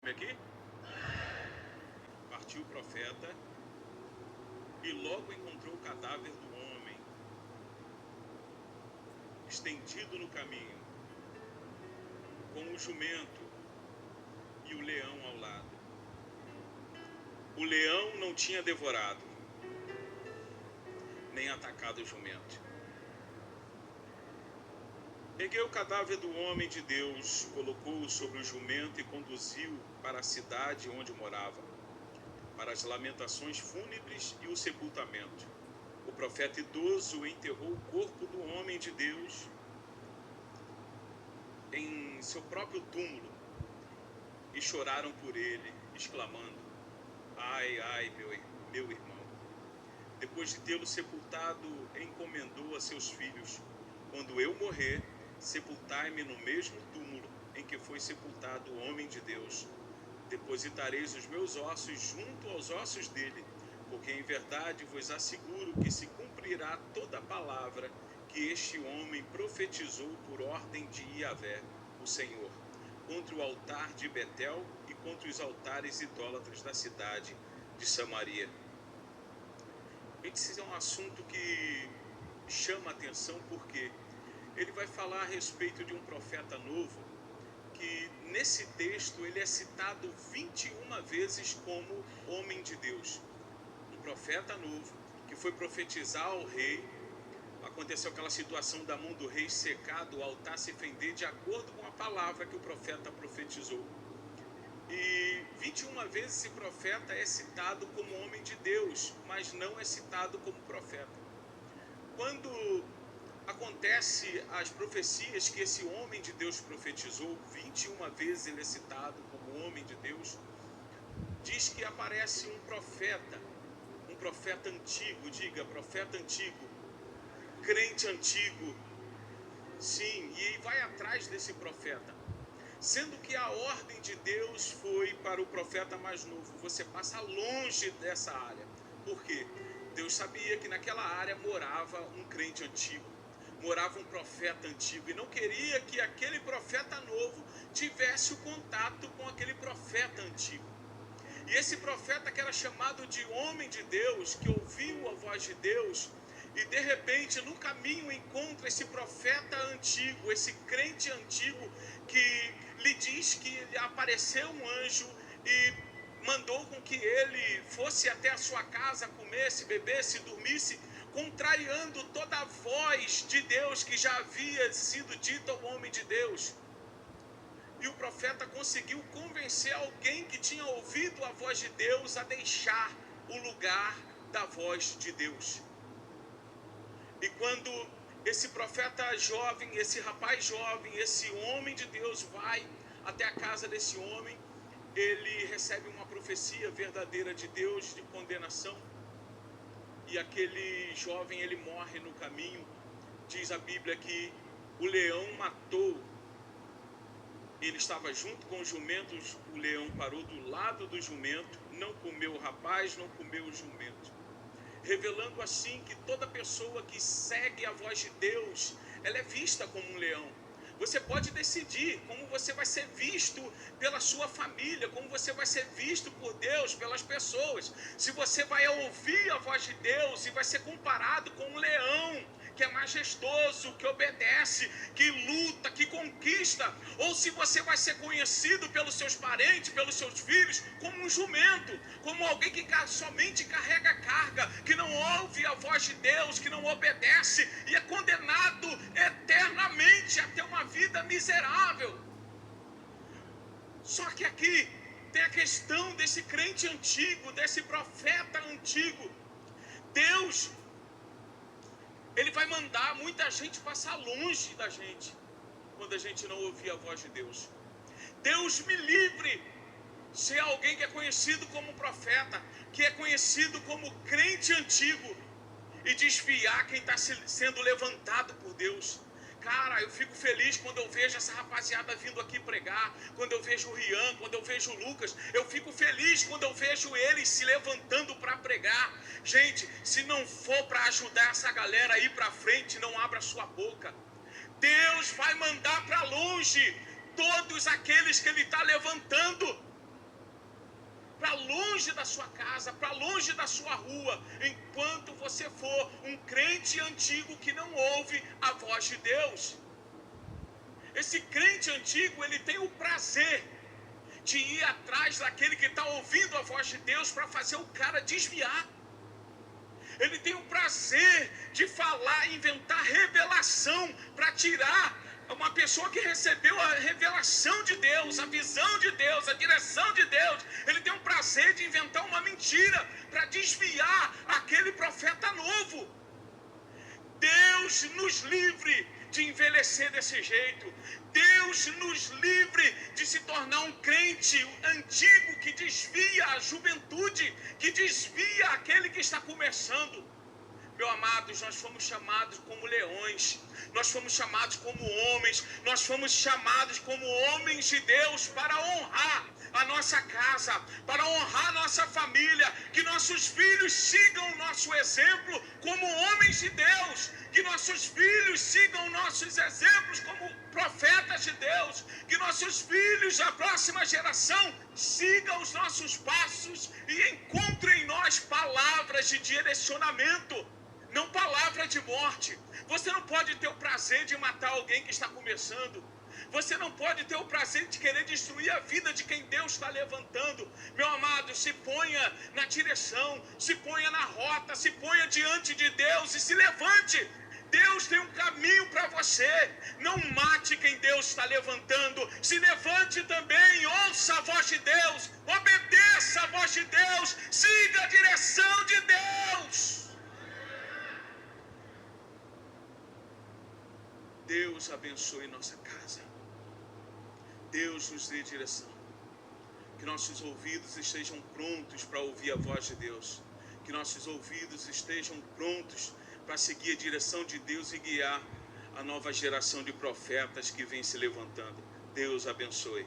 Aqui, partiu o profeta e logo encontrou o cadáver do homem estendido no caminho, com o jumento e o leão ao lado. O leão não tinha devorado, nem atacado o jumento. Ergueu o cadáver do homem de Deus, colocou-o sobre o jumento e conduziu para a cidade onde morava, para as lamentações fúnebres e o sepultamento. O profeta idoso enterrou o corpo do homem de Deus em seu próprio túmulo e choraram por ele, exclamando: ai, ai, meu irmão. Depois de tê-lo sepultado, encomendou a seus filhos: quando eu morrer, sepultai-me no mesmo túmulo em que foi sepultado o homem de Deus. Depositareis os meus ossos junto aos ossos dele, porque em verdade vos asseguro que se cumprirá toda a palavra que este homem profetizou por ordem de Iavé, o Senhor, contra o altar de Betel e contra os altares idólatras da cidade de Samaria. Esse é um assunto que chama a atenção porque ele vai falar a respeito de um profeta novo, que nesse texto ele é citado 21 vezes como homem de Deus. Um profeta novo que foi profetizar ao rei. Aconteceu aquela situação da mão do rei secar, do altar se fender, de acordo com a palavra que o profeta profetizou. E 21 vezes esse profeta é citado como homem de Deus, mas não é citado como profeta. Quando acontece as profecias que esse homem de Deus profetizou, 21 vezes ele é citado como homem de Deus, diz que aparece um profeta antigo, diga, profeta antigo, crente antigo, sim, e vai atrás desse profeta, sendo que a ordem de Deus foi para o profeta mais novo: você passa longe dessa área. Por quê? Deus sabia que naquela área morava um crente antigo, morava um profeta antigo, e não queria que aquele profeta novo tivesse o contato com aquele profeta antigo. E esse profeta, que era chamado de homem de Deus, que ouviu a voz de Deus, e de repente no caminho encontra esse profeta antigo, esse crente antigo, que lhe diz que lhe apareceu um anjo e mandou com que ele fosse até a sua casa, comesse, bebesse, dormisse, contrariando toda a voz de Deus que já havia sido dita ao homem de Deus. E o profeta conseguiu convencer alguém que tinha ouvido a voz de Deus a deixar o lugar da voz de Deus. E quando esse profeta jovem, esse rapaz jovem, esse homem de Deus vai até a casa desse homem, ele recebe uma profecia verdadeira de Deus de condenação. E aquele jovem, ele morre no caminho. Diz a Bíblia que o leão matou. Ele estava junto com os jumentos, o leão parou do lado do jumento, não comeu o rapaz, não comeu o jumento. Revelando assim que toda pessoa que segue a voz de Deus, ela é vista como um leão. Você pode decidir como você vai ser visto pela sua família, como você vai ser visto por Deus, pelas pessoas. Se você vai ouvir a voz de Deus e vai ser comparado com um leão, que é majestoso, que obedece, que luta, que conquista, ou se você vai ser conhecido pelos seus parentes, pelos seus filhos, como um jumento, como alguém que somente carrega carga, que não ouve a voz de Deus, que não obedece e é condenado eternamente a ter uma vida miserável. Só que aqui tem a questão desse crente antigo, desse profeta antigo. Deus, ele vai mandar muita gente passar longe da gente quando a gente não ouvir a voz de Deus. Deus me livre ser alguém que é conhecido como profeta, que é conhecido como crente antigo, e desviar quem está sendo levantado por Deus. Cara, eu fico feliz quando eu vejo essa rapaziada vindo aqui pregar, quando eu vejo o Rian, quando eu vejo o Lucas, eu fico feliz quando eu vejo eles se levantando para pregar. Gente, se não for para ajudar essa galera a ir para frente, não abra sua boca. Deus vai mandar para longe todos aqueles que Ele está levantando. para longe da sua casa, para longe da sua rua, enquanto você for um crente antigo que não ouve a voz de Deus. Esse crente antigo, ele tem o prazer de ir atrás daquele que está ouvindo a voz de Deus para fazer o cara desviar. Ele tem o prazer de falar, inventar revelação para tirar uma pessoa que recebeu a revelação de Deus, a visão de Deus, a direção de Deus. Ele tem o prazer de inventar uma mentira para desviar aquele profeta novo. Deus nos livre de envelhecer desse jeito. Deus nos livre de se tornar um crente antigo que desvia a juventude, que desvia aquele que está começando. Meus amados, nós fomos chamados como leões, nós fomos chamados como homens, nós fomos chamados como homens de Deus para honrar a nossa casa, para honrar a nossa família, que nossos filhos sigam o nosso exemplo como homens de Deus, que nossos filhos sigam nossos exemplos como profetas de Deus, que nossos filhos, a próxima geração, sigam os nossos passos e encontrem em nós palavras de direcionamento, não palavra de morte. Você não pode ter o prazer de matar alguém que está começando. Você não pode ter o prazer de querer destruir a vida de quem Deus está levantando. Meu amado, se ponha na direção, se ponha na rota, se ponha diante de Deus e se levante. Deus tem um caminho para você. Não mate quem Deus está levantando. Se levante também, ouça a voz de Deus, obedeça a voz de Deus, siga a direção de Deus. Deus abençoe nossa casa. Deus nos dê direção. Que nossos ouvidos estejam prontos para ouvir a voz de Deus. Que nossos ouvidos estejam prontos para seguir a direção de Deus e guiar a nova geração de profetas que vem se levantando. Deus abençoe.